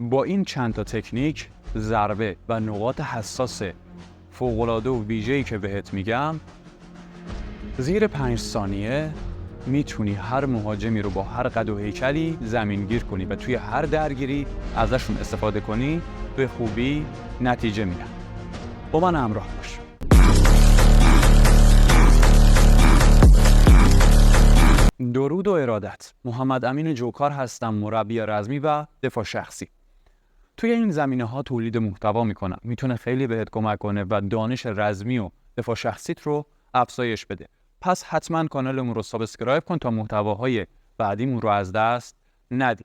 با این چند تا تکنیک، ضربه و نقاط حساس فوق‌العاده و ویژه‌ای که بهت میگم، زیر 5 ثانیه میتونی هر مهاجمی رو با هر قد و هیکلی زمینگیر کنی و توی هر درگیری ازشون استفاده کنی، به خوبی نتیجه میگیرن. با من همراه باش. درود و ارادت. محمد امین جوکار هستم، مربی رزمی و دفاع شخصی. توی این زمینه‌ها تولید محتوا میکنم. میتونه خیلی بهت کمک کنه و دانش رزمی و دفاع شخصیت رو افزایش بده. پس حتما کانالمون رو سابسکرایب کن تا محتواهای بعدیمون رو از دست ندی.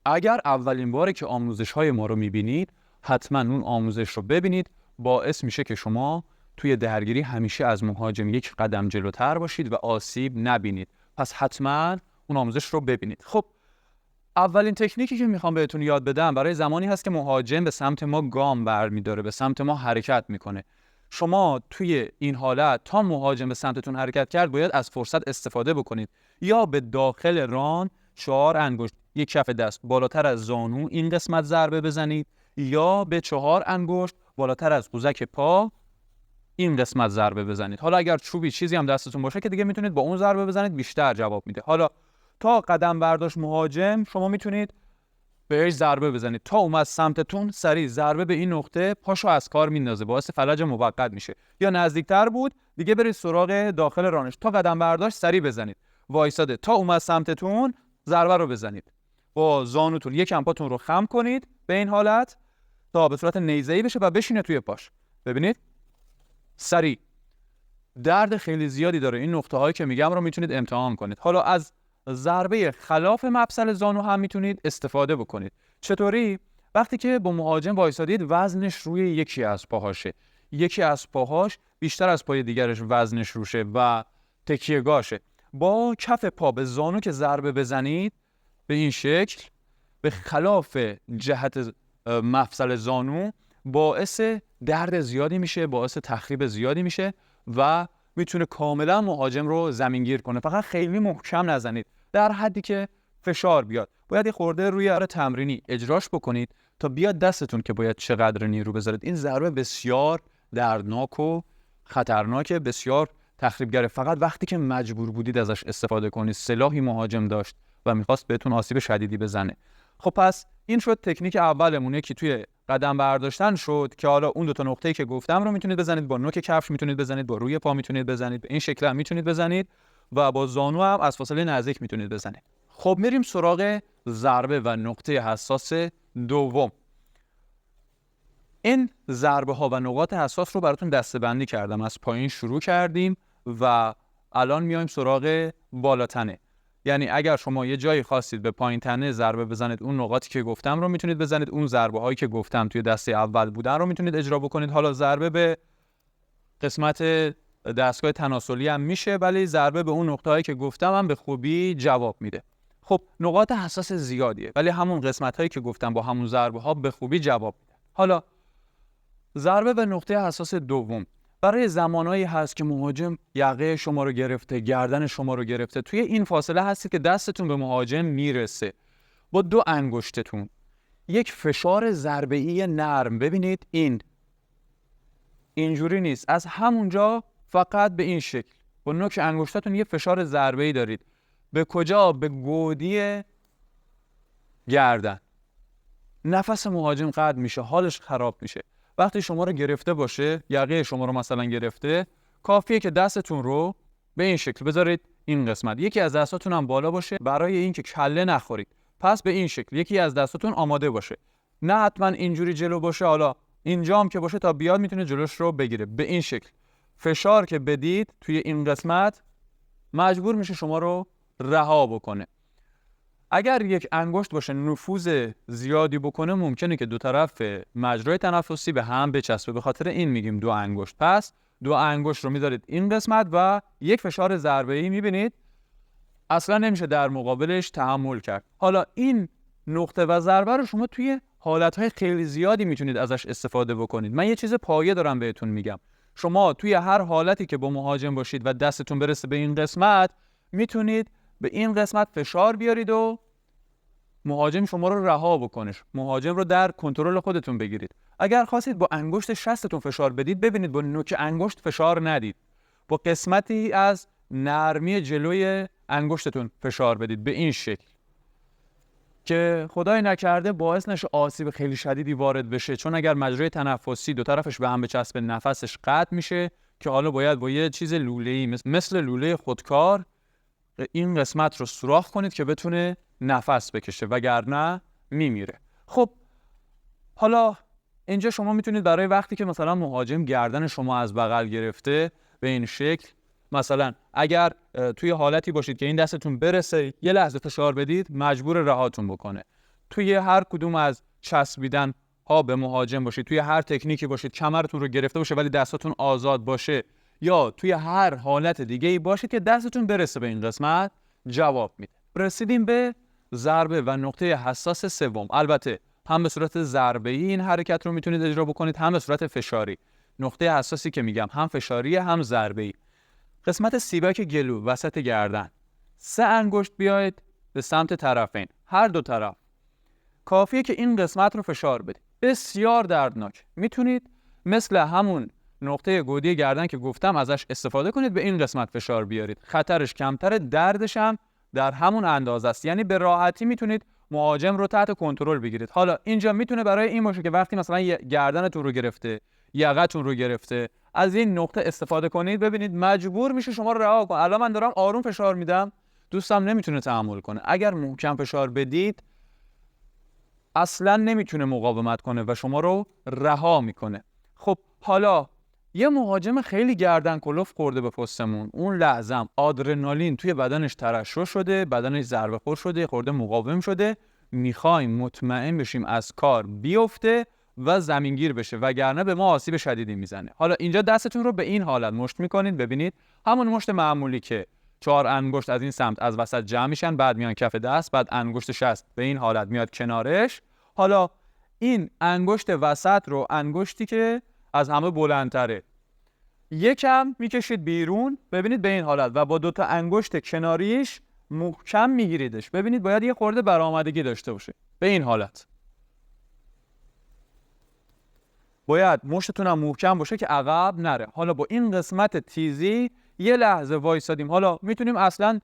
اگر اولین باره که آموزش‌های ما رو می‌بینید، حتما اون آموزش رو ببینید. باعث میشه که شما توی درگیری همیشه از مهاجم یک قدم جلوتر باشید و آسیب نبینید. پس حتما اون آموزش رو ببینید. خب اولین تکنیکی که میخوام بهتون یاد بدم برای زمانی هست که مهاجم به سمت ما گام برمی‌داره، به سمت ما حرکت میکنه. شما توی این حالت تا مهاجم به سمتتون حرکت کرد باید از فرصت استفاده بکنید. یا به داخل ران 4 انگشت، یک کف دست بالاتر از زانو این قسمت ضربه بزنید، یا به 4 انگشت بالاتر از قوزک پا این قسمت ضربه بزنید. حالا اگر چوبی چیزی هم دستتون باشه که دیگه میتونید با اون ضربه بزنید، بیشتر جواب میده. حالا تا قدم برداشت مهاجم شما میتونید بهش ضربه بزنید. تا اومد سمتتون سریع ضربه به این نقطه پاشو از کار میندازه، باعث فلج موقت میشه. یا نزدیکتر بود دیگه برید سراغ داخل رانش، تا قدم برداشت سریع بزنید. وایساده تا اومد سمتتون ضربه رو بزنید. با زانوتون یکم پاتون رو خم کنید به این حالت تا به صورت نیزه‌ای بشه و بشینه توی پاش. ببینید سریع. درد خیلی زیادی داره. این نقطه هایی که میگم رو میتونید امتحان کنید. حالا از ضربه خلاف مفصل زانو هم میتونید استفاده بکنید. چطوری؟ وقتی که با مهاجم وایسادید وزنش روی یکی از پاهاشه، یکی از پاهاش بیشتر از پای دیگرش وزنش روشه و تکیه‌گاهشه. با کف پا به زانو که ضربه بزنید به این شکل به خلاف جهت مفصل زانو، باعث درد زیادی میشه، باعث تخریب زیادی میشه و میتونه کاملا مهاجم رو زمینگیر کنه. فقط خیلی محکم نزنید، در حدی که فشار بیاد. باید یه خورده روی تمرینی اجراش بکنید تا بیاد دستتون که باید چقدر نیرو بذارید. این ضربه بسیار دردناک و خطرناکه، بسیار تخریبگره. فقط وقتی که مجبور بودید ازش استفاده کنید، سلاحی مهاجم داشت و میخواست بهتون آسیب شدیدی بزنه. خب پس این شد تکنیک اولمونه که توی قدم برداشتن شد، که حالا اون 2 تا نقطه‌ای که گفتم رو میتونید بزنید، با نوک کفش میتونید بزنید، با روی پا میتونید بزنید، به این شکل هم میتونید بزنید و با زانو هم از فاصله نزدیک میتونید بزنید. خب میریم سراغ ضربه و نقطه حساس دوم. این ضربه ها و نقاط حساس رو براتون دسته‌بندی کردم. از پایین شروع کردیم و الان میایم سراغ بالاتنه. یعنی اگر شما یه جایی خواستید به پایین تنه ضربه بزنید، اون نقاطی که گفتم رو میتونید بزنید، اون ضربه هایی که گفتم توی دسته اول بودن رو میتونید اجرا بکنید. حالا ضربه به قسمت دستگاه تناسلی هم میشه، ولی ضربه به اون نقطه هایی که گفتم هم به خوبی جواب میده. خب نقاط حساس زیادیه، ولی همون قسمت هایی که گفتم با همون ضربه ها به خوبی جواب میده. حالا ضربه به نقطه حساس دوم برای زمانایی هست که مهاجم یقه شما رو گرفته، گردن شما رو گرفته. توی این فاصله هستی که دستتون به مهاجم میرسه. با 2 انگشتتون یک فشار ضربه‌ای نرم، ببینید اینجوری نیست، از همونجا فقط به این شکل با نوک انگشتاتون یه فشار ضربه‌ای دارید. به کجا؟ به گودی گردن. نفس مهاجم قطع میشه، حالش خراب میشه. وقتی شما رو گرفته باشه، یقه شما رو مثلا گرفته، کافیه که دستتون رو به این شکل بذارید این قسمت، یکی از دستاتون هم بالا باشه برای اینکه کله نخورید. پس به این شکل یکی از دستاتون آماده باشه، نه حتما اینجوری جلو باشه، حالا اینجا هم که باشه تا بیاد میتونه جلوش رو بگیره. به این شکل فشار که بدید توی این قسمت مجبور میشه شما رو رها بکنه. اگر یک انگشت باشه نفوذ زیادی بکنه، ممکنه که 2 طرف مجرای تنفسی به هم بچسبه. به خاطر این میگیم 2 انگشت. پس 2 انگشت رو میذارید این قسمت و یک فشار ضربه‌ای میبینید اصلا نمیشه در مقابلش تحمل کرد. حالا این نقطه و ضربه رو شما توی حالتهای خیلی زیادی میتونید ازش استفاده بکنید. من یه چیز پایه دارم بهتون میگم. شما توی هر حالتی که با مهاجم باشید و دستتون برسه به این قسمت، میتونید به این قسمت فشار بیارید و مهاجم شما رو رها بکنه، مهاجم رو در کنترل خودتون بگیرید. اگر خواستید با انگشت شستتون فشار بدید، ببینید با نوک انگشت فشار ندید، با قسمتی از نرمی جلوی انگشتتون فشار بدید به این شکل که خدای نکرده باعث نشه آسیب خیلی شدیدی وارد بشه، چون اگر مجرای تنفسی دو طرفش به هم بچسبه نفسش قطع میشه که حالا باید با یه چیز لوله‌ای مثل لوله خودکار این قسمت رو سوراخ کنید که بتونه نفس بکشه، وگرنه میمیره. خب حالا اینجا شما میتونید برای وقتی که مثلا مهاجم گردن شما از بغل گرفته به این شکل، مثلا اگر توی حالتی باشید که این دستتون برسه یه لحظه فشار بدید، مجبور رهاتون بکنه. توی هر کدوم از چسبیدن ها به مهاجم باشید، توی هر تکنیکی باشید، کمرتون رو گرفته باشه ولی دستاتون آزاد باشه، یا توی هر حالت دیگه ای باشید که دستتون برسه به این قسمت، جواب میده. رسیدیم به ضربه و نقطه حساس سوم. البته هم به صورت ضربه‌ای این حرکت رو میتونید اجرا بکنید، هم به صورت فشاری. نقطه حساسی که میگم هم فشاری هم ضربه‌ای. قسمت سیبک گلو وسط گردن، 3 انگشت بیاید به سمت طرفین، هر دو طرف. کافیه که این قسمت رو فشار بدید. بسیار دردناک. میتونید مثل همون نقطه گودی گردن که گفتم ازش استفاده کنید، به این قسمت فشار بیارید. خطرش کمتره، دردش هم در همون اندازه است. یعنی به راحتی میتونید مهاجم رو تحت کنترل بگیرید. حالا اینجا میتونه برای این باشه که وقتی مثلا گردنتون رو گرفته، یقتون رو گرفته، از این نقطه استفاده کنید. ببینید مجبور میشه شما رو رها کنه. الان من دارم آروم فشار میدم، دوستم نمیتونه تحمل کنه. اگر محکم فشار بدید اصلا نمیتونه مقاومت کنه و شما رو رها میکنه. خب حالا یه مهاجم خیلی گردن کلوف خورده به پستمون، اون لحظه آدرنالین توی بدنش ترشح شده، بدنش ضربه خور شده، خورده مقاوم شده، میخوایم مطمئن بشیم از کار بیفته و زمینگیر بشه، وگرنه به ما آسیب شدیدی میزنه. حالا اینجا دستتون رو به این حالت مشت میکنید. ببینید همون مشت معمولی که 4 انگشت از این سمت از وسط جمع میشن، بعد میان کف دست، بعد انگشت شست به این حالت میاد کنارش. حالا این انگشت وسط رو، انگشتی که از همه بلندتره، یکم میکشید بیرون، ببینید به این حالت، و با 2 تا انگشت کناریش محکم میگیریدش. ببینید باید یه خورده برآمدگی داشته باشه. به این حالت باید مشتتون هم محکم باشه که عقب نره. حالا با این قسمت تیزی یه لحظه وایسادیم. حالا میتونیم اصلا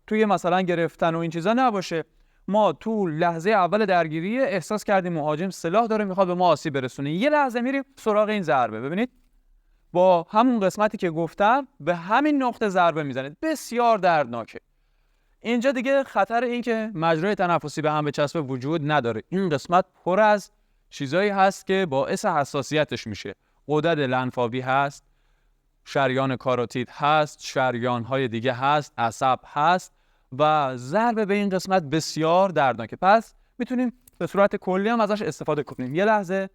توی مثلا گرفتن و این چیزا نباشه، ما تو لحظه اول درگیری احساس کردیم مهاجم سلاح داره میخواد به ما آسیب برسونه، یه لحظه میریم سراغ این ضربه. ببینید با همون قسمتی که گفتم به همین نقطه ضربه میزنید. بسیار دردناکه. اینجا دیگه خطر این که مجرای تنفسی به هم بچسبه وجود نداره. این قسمت پر از چیزایی هست که باعث حساسیتش میشه. غدد لنفاوی هست، شریان کاروتید هست، شریان‌های دیگه هست، عصب هست و ضربه به این قسمت بسیار دردناکه. پس میتونیم به صورت کلی هم ازش استفاده کنیم. یه لحظه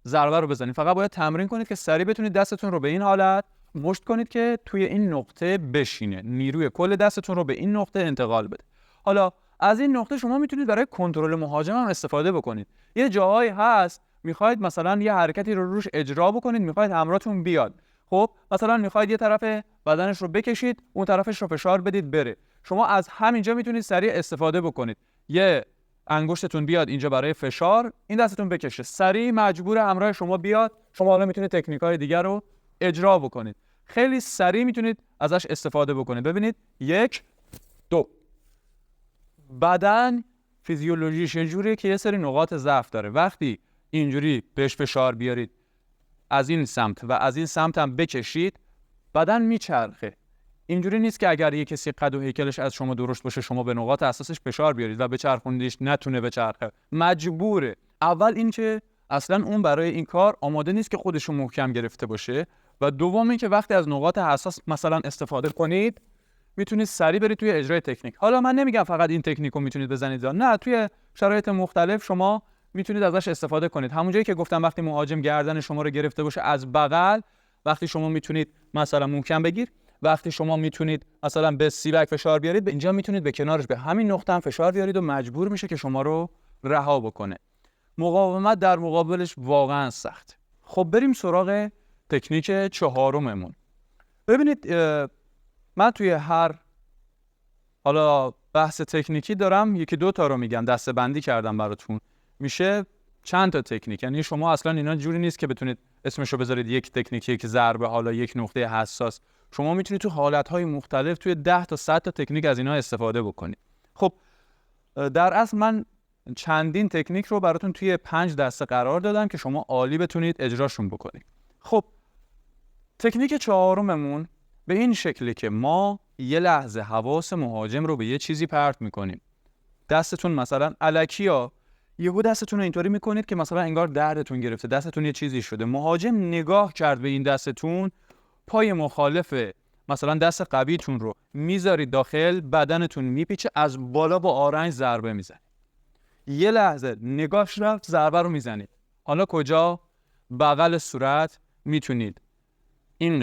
ضربه رو بزنید. فقط باید تمرین کنید که سریع بتونید دستتون رو به این حالت مشت کنید که توی این نقطه بشینه. نیروی کل دستتون رو به این نقطه انتقال بده. حالا از این نقطه شما میتونید برای کنترل مهاجم هم استفاده بکنید. یه جاهایی هست میخواید مثلا یه حرکتی رو روش اجرا بکنید، میخواید همراهتون بیاد. خب مثلا میخواید یه طرف بدنش رو بکشید، اون طرفش رو فشار بدید بره. شما از همینجا میتونید سریع استفاده بکنید. یه انگشتتون بیاد اینجا برای فشار، این دستتون بکشه، سریع مجبور همراه شما بیاد. شما حالا میتونید تکنیک‌های دیگر رو اجرا بکنید. خیلی سریع میتونید ازش استفاده بکنید. ببینید 1 2. بدن فیزیولوژیش اینجوریه که یه سری نقاط ضعف داره. وقتی اینجوری بهش فشار بیارید، از این سمت و از این سمت هم بکشید، بدن میچرخه. اینجوری نیست که اگر یه کسی قد و هیکلش از شما درشت باشه شما به نقاط اساسش فشار بیارید و بچرخوندیش نتونه بچرخه. مجبوره. اول این که اصلا اون برای این کار آماده نیست که خودشو محکم گرفته باشه، و دوم این که وقتی از نقاط حساس مثلا استفاده کنید میتونید سریع برید توی اجرای تکنیک. حالا من نمیگم فقط این تکنیک رو میتونید بزنید، نه، توی شرایط مختلف شما میتونید ازش استفاده کنید. همون جایی که گفتم وقتی مهاجم گردن شما رو گرفته باشه از بغل، وقتی شما میتونید مثلا محکم بگیر، وقتی شما میتونید مثلا به سیبک فشار بیارید، به اینجا میتونید به کنارش به همین نقطه هم فشار بیارید و مجبور میشه که شما رو رها بکنه. مقاومت در مقابلش واقعا سخت. خب بریم سراغ تکنیک 4ممون. ببینید من توی هر حالا بحث تکنیکی دارم، یکی دو تا رو میگم، دسته بندی کردم براتون. میشه چند تا تکنیک، یعنی شما اصلا اینا جوری نیست که بتونید اسمشو بذارید یک تکنیک، یک ضربه، حالا یک نقطه حساس. شما میتونید تو حالتهای مختلف توی 10 تا 100 تا تکنیک از اینا استفاده بکنید. خب در اصل من چندین تکنیک رو براتون توی 5 دسته قرار دادم که شما عالی بتونید اجراشون بکنید. خب تکنیک چهارممون به این شکلی که ما یه لحظه حواس مهاجم رو به یه چیزی پرت میکنیم. دستتون مثلا الکیا یهو دستتون رو اینطوری میکنید که مثلا انگار دردتون گرفته، دستتون یه چیزی شده. مهاجم نگاه کرد به این دستتون، پای مخالف مثلا دست قویتون رو میذارید داخل، بدنتون میپیچه، از بالا با آرنج ضربه میزنید. یه لحظه نگاهش رفت، ضربه رو میزنید. حالا کجا؟ بغل صورت میتونید این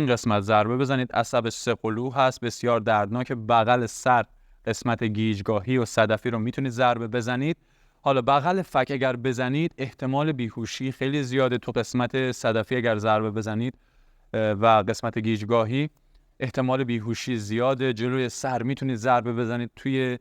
قسمت ضربه بزنید. عصب سه‌قلو هست، بسیار دردناک. بغل سر قسمت گیجگاهی و صدفی رو میتونید ضربه بزنید. حالا بغل فک اگر بزنید احتمال بیهوشی خیلی زیاده. تو قسمت صدفی اگر ضربه بزنید و قسمت گیجگاهی احتمال بیهوشی زیاده. جلوی سر میتونید ضربه بزنید، توی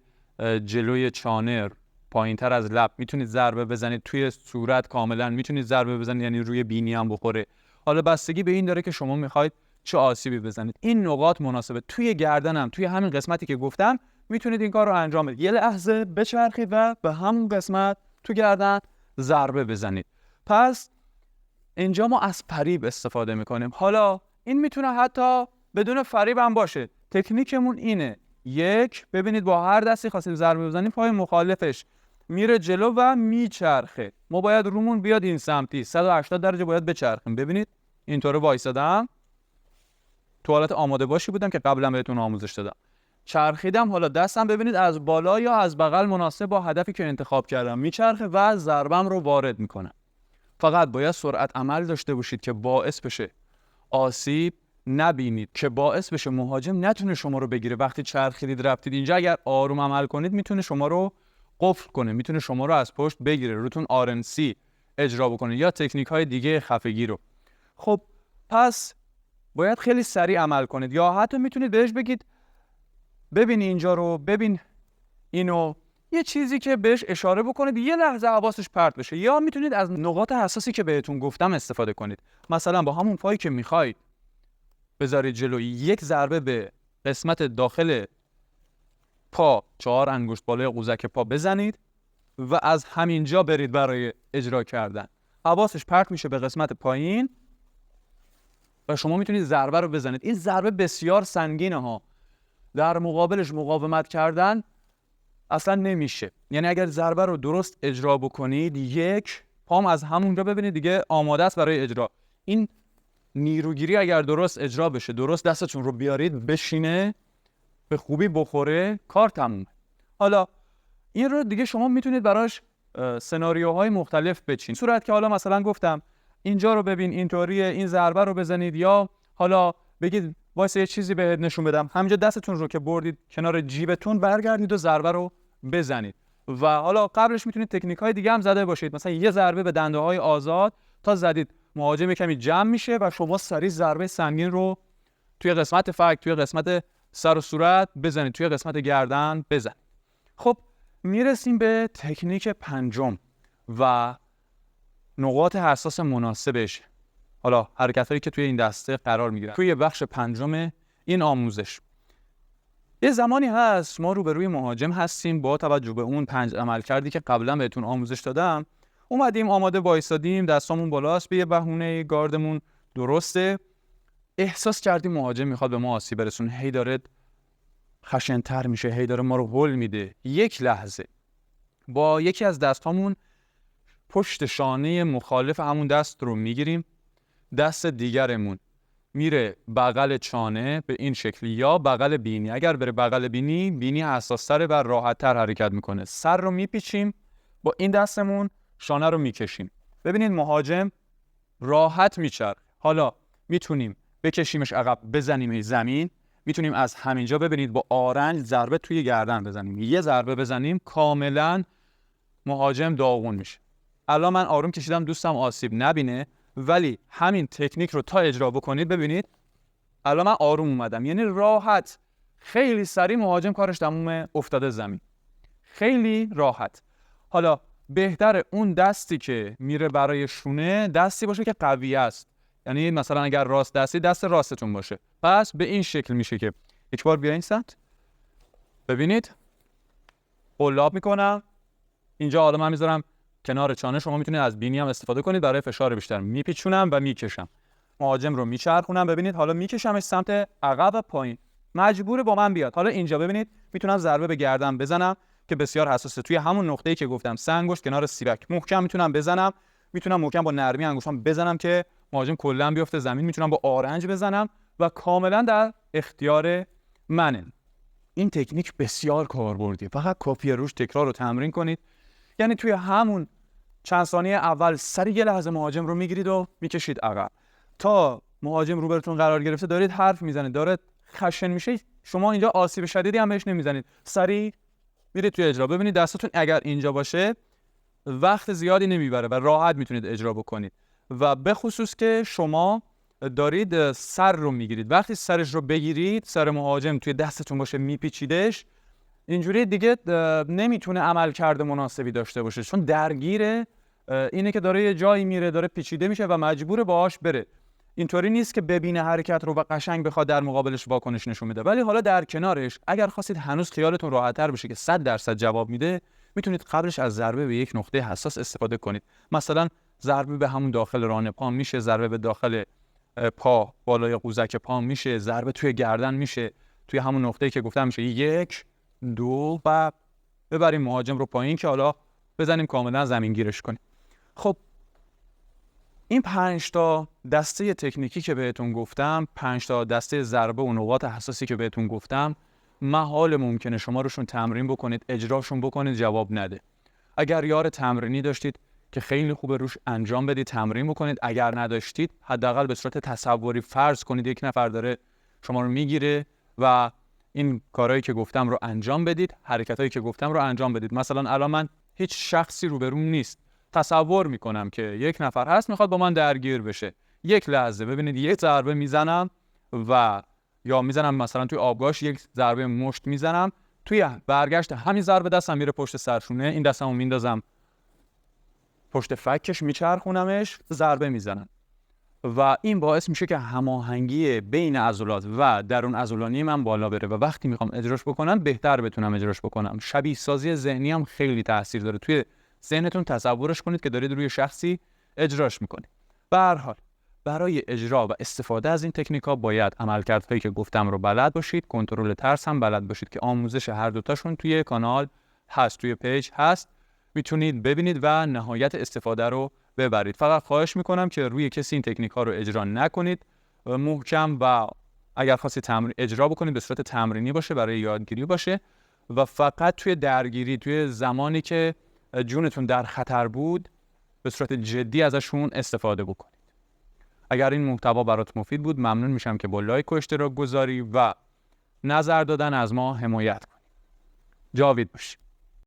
جلوی چانه پایینتر از لب میتونید ضربه بزنید، توی صورت کاملا میتونید ضربه بزنید، یعنی روی بینی هم بخوره. حالا بستگی به این داره که شما میخواید چه آسیبی بزنید. این نقاط مناسبه. توی گردنم، توی همین قسمتی که گفتم میتونید این کار رو انجام بدید. یه لحظه بچرخید و به همون قسمت تو گردن ضربه بزنید. پس اینجا ما از فریب استفاده میکنیم. حالا این میتونه حتی بدون فریب هم باشه. تکنیکمون اینه: یک، ببینید با هر دستی خواستیم ضربه بزنیم، پای مخالفش میره جلو و میچرخه. ما باید رومون بیاد این سمتی، 180 درجه باید بچرخیم. ببینید اینطوره وایسادم، تو حالت آماده باشی بودم که قبلا بهتون آموزش دادم. چرخیدم، حالا دستم ببینید از بالا یا از بغل مناسب با هدفی که انتخاب کردم میچرخه و ضربم رو وارد میکنه. فقط باید سرعت عمل داشته باشید که باعث بشه آسیب نبینید، که باعث بشه مهاجم نتونه شما رو بگیره. وقتی چرخیدید رفتید اینجا، اگر آروم عمل کنید میتونه شما رو قفل کنه، میتونه شما رو از پشت بگیره، روتون RNC اجرا بکنه یا تکنیک های دیگه خفگی رو. خب پس باید خیلی سریع عمل کنید، یا حتی میتونید بهش بگید ببین اینجا رو، ببین اینو، یه چیزی که بهش اشاره بکنید یه لحظه حواسش پرت بشه. یا میتونید از نقاط حساسی که بهتون گفتم استفاده کنید. مثلا با همون پایی که میخواید بذارید جلوی، یک ضربه به قسمت داخل پا، 4 انگشت بالای قوزک پا بزنید و از همینجا برید برای اجرا کردن. حواسش پرت میشه به قسمت پایین و شما میتونید ضربه رو بزنید. این ضربه بسیار سنگینه ها، در مقابلش مقاومت کردن اصلا نمیشه. یعنی اگر ضربه رو درست اجرا بکنید، یک پام از همونجا ببینید دیگه آماده است برای اجرا. این نیروگیری اگر درست اجرا بشه، درست دستتون رو بیارید بشینه، به خوبی بخوره، کار تمومه. حالا این رو دیگه شما میتونید براش سناریوهای مختلف بچین. صورت که حالا مثلا گفتم اینجا رو ببین اینطوریه، این ضربه رو بزنید، یا حالا بگید واسه یه چیزی بهت نشون بدم، همینجا دستتون رو که بردید کنار جیبتون برگردید و ضربه رو بزنید. و حالا قبلش میتونید تکنیک‌های دیگه هم زده باشید، مثلا یه ضربه به دنده‌های آزاد تا زدید، مهاجم کمی جمع میشه و شما سریع ضربه سنگین رو توی قسمت فک، توی قسمت سر و صورت بزنید، توی قسمت گردن بزنید. خب میرسیم به تکنیک پنجم و نقاط حساس مناسبش. حالا حرکتایی که توی این دسته قرار میگیرن توی بخش پنجم این آموزش. یه زمانی هست ما روبروی مهاجم هستیم، با توجه به اون 5 عملکردی که قبلا بهتون آموزش دادم اومدیم آماده وایسادیم، دستامون بالاست، به یه بهونه گاردمون درسته، احساس کردیم مهاجم میخواد به ما آسیب برسونه، هی داره خشن‌تر میشه، هی داره ما رو هول میده. یک لحظه با یکی از دستامون پشت شانه مخالف همون دست رو میگیریم، دست دیگرمون میره بغل چانه به این شکل یا بغل بینی. اگر بره بغل بینی، بینی حساس‌تره و راحت‌تر حرکت میکنه. سر رو میپیچیم، با این دستمون شانه رو میکشیم. ببینید مهاجم راحت میچرخه. حالا میتونیم بکشیمش عقب، بزنیم زمین، میتونیم از همینجا ببینید با آرنج ضربه توی گردن بزنیم. یه ضربه بزنیم کاملا مهاجم داغون میشه. الان من آروم کشیدم دوستم آسیب نبینه، ولی همین تکنیک رو تا اجرا بکنید ببینید الان من آروم اومدم، یعنی راحت خیلی سریع مهاجم کارش تمومه، افتاده زمین، خیلی راحت. حالا بهتره اون دستی که میره برای شونه دستی باشه که قوی است، یعنی مثلا اگر راست دستی دست راستتون باشه. پس به این شکل میشه که یک بار بیاین سمت، ببینید قلاب میکنم اینجا، حالا من میذارم کنار چانه، شما میتونید از بینی هم استفاده کنید برای فشار بیشتر. میپیچونم و میکشم، مهاجم رو میچرخونم، ببینید حالا میکشمش سمت عقب و پایین، مجبوره با من بیاد. حالا اینجا ببینید میتونم ضربه به گردن بزنم که بسیار حساسه، توی همون نقطه‌ای که گفتم سه انگشت کنار سیبک محکم میتونم بزنم، میتونم محکم با نرمی انگشتام بزنم که مهاجم کلا بیفته زمین، میتونم با آرنج بزنم و کاملا در اختیار منه. این تکنیک بسیار کاربردیه، فقط کافیه روش تکرار و تمرین کنید. یعنی توی همون چند ثانیه اول سریع یه لحظه مهاجم رو میگیرید و میکشید عقب تا مهاجم روبرتون قرار گرفته، دارید حرف میزنید، داره خشن میشه، شما اینجا آسیب شدیدی هم بهش نمیزنید، سریع میرید توی اجرا. ببینید دستتون اگر اینجا باشه وقت زیادی نمیبره و راحت میتونید اجرا بکنید. و به خصوص که شما دارید سر رو میگیرید، وقتی سرش رو بگیرید، سر مهاجم توی دستتون باشه میپیچیدش، اینجوری دیگه نمیتونه عملکرد مناسبی داشته باشه، چون درگیره، اینه که داره یه جایی میره، داره پیچیده میشه و مجبوره باهاش بره. اینطوری نیست که ببینه حرکت رو و قشنگ بخواد در مقابلش واکنش نشون بده. ولی حالا در کنارش اگر خواستید هنوز خیالتون راحت‌تر بشه که 100% جواب میده، میتونید قبلش از ضربه به یک نقطه حساس استفاده کنید. مثلا ضربه به همون داخل ران پا میشه، ضربه به داخل پا بالای قوزک پا میشه، ضربه توی گردن میشه، توی همون نقطه‌ای که گفتم میشه 1 2 و ببریم مهاجم رو پایین که حالا بزنیم کاملا زمین گیرش کنیم. خب این 5 تا دسته تکنیکی که بهتون گفتم، 5 تا دسته ضربه و نقاط حساسی که بهتون گفتم، محال ممکنه شما روشون تمرین بکنید، اجراشون بکنید جواب نده. اگر یار تمرینی داشتید که خیلی خوبه روش انجام بدید، تمرین بکنید. اگر نداشتید حداقل به صورت تصوری فرض کنید یک نفر داره شما رو میگیره و این کارهایی که گفتم رو انجام بدید، حرکتایی که گفتم رو انجام بدید. مثلا الان من هیچ شخصی روبروم نیست، تصور میکنم که یک نفر هست میخواد با من درگیر بشه، یک لحظه ببینید یک ضربه میزنم و یا میزنم مثلا توی آبگاش یک ضربه مشت میزنم، توی برگشت همین ضربه دستم میره پشت سرشونه، این دستمو میندازم پشت فکش میچرخونمش، ضربه میزنم و این باعث میشه که هماهنگی بین عضلات و درون عضلانی من بالا بره و وقتی میخوام اجراش بکنم بهتر بتونم اجراش بکنم. شبیه سازی ذهنی هم خیلی تاثیر داره، توی ذهنتون تصورش کنید که دارید روی شخصی اجراش میکنید. به هر حال برای اجرا و استفاده از این تکنیک‌ها باید عملکردهایی که گفتم رو بلد باشید، کنترل ترس هم بلد باشید که آموزش هر دوتاشون توی کانال هست، توی پیج هست، میتونید ببینید و نهایت استفاده رو ببرید. فقط خواهش میکنم که روی کسی این تکنیک ها رو اجرا نکنید محکم، و اگر خواستید اجرا بکنید به صورت تمرینی باشه، برای یادگیری باشه و فقط توی درگیری، توی زمانی که جونتون در خطر بود به صورت جدی ازشون استفاده بکنید. اگر این محتوا برات مفید بود ممنون میشم که با لایک و اشتراک گذاری و نظر دادن از ما حمایت کنید. جاوید باشید.